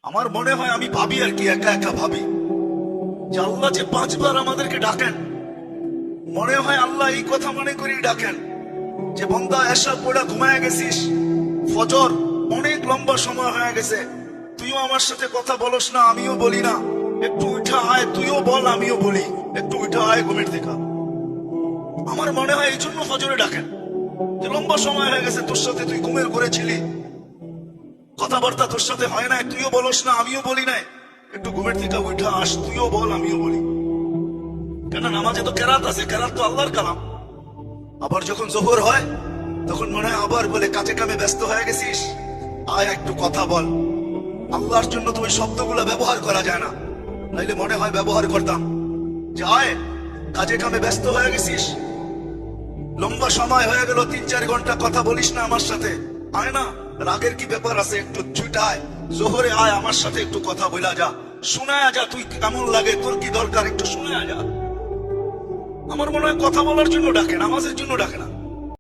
আমার মনে হয় আমি ভাবি আর কি, একা একা ভাবি যে আল্লাহ যে 5 বার আমাদেরকে ডাকেন, মনে হয় আল্লাহ এই কথা মনে করেই ডাকেন যে বন্দা এসা পড়া ঘুমায় গেছিস, ফজর অনেক লম্বা সময় হয়ে গেছে, তুইও আমার সাথে কথা বলস না, আমিও বলি না, একটু উঠা আয়, তুইও বল আমিও বলি, একটু উঠা আয় ঘুমের থেকে। আমার মনে হয় এই জন্য ফজরে ডাকেন যে লম্বা সময় হয়ে গেছে, তোর সাথে তুই ঘুমের ঘরে ছিলি, কথাবার্তা তোর সাথে হয় না, তুইও বলস না আমিও বলি নাই, একটু ঘুমের থেকে উঠা আস, তুইও বল আমিও বলি। কেন নামাজে তো কেরাত আছে, কেরাত তো আল্লাহর কালাম। আবার যখন জোহর হয় তখন মনে হয় আবার বলে কাজে কামে ব্যস্ত হয়ে গেছিস, আয় একটু কথা বল। আল্লাহর জন্য তো ওই শব্দগুলো ব্যবহার করা যায় না, নাইলে মনে হয় ব্যবহার করতাম যে আয় কাজে কামে ব্যস্ত হয়ে গেছিস, লম্বা সময় হয়ে গেল, 3-4 ঘন্টা কথা বলিস না আমার সাথে, আয় না, রাগের কি ব্যাপার আছে, একটু ছুটায় জোহরে আয় আমার সাথে একটু কথা বলা যা, শোনায় যা, তুই কেমন লাগে, তোর কি দরকার, একটু শোনায় যা। আমার মনে হয় কথা বলার জন্য ডাকে, নামাজের জন্য ডাকে না।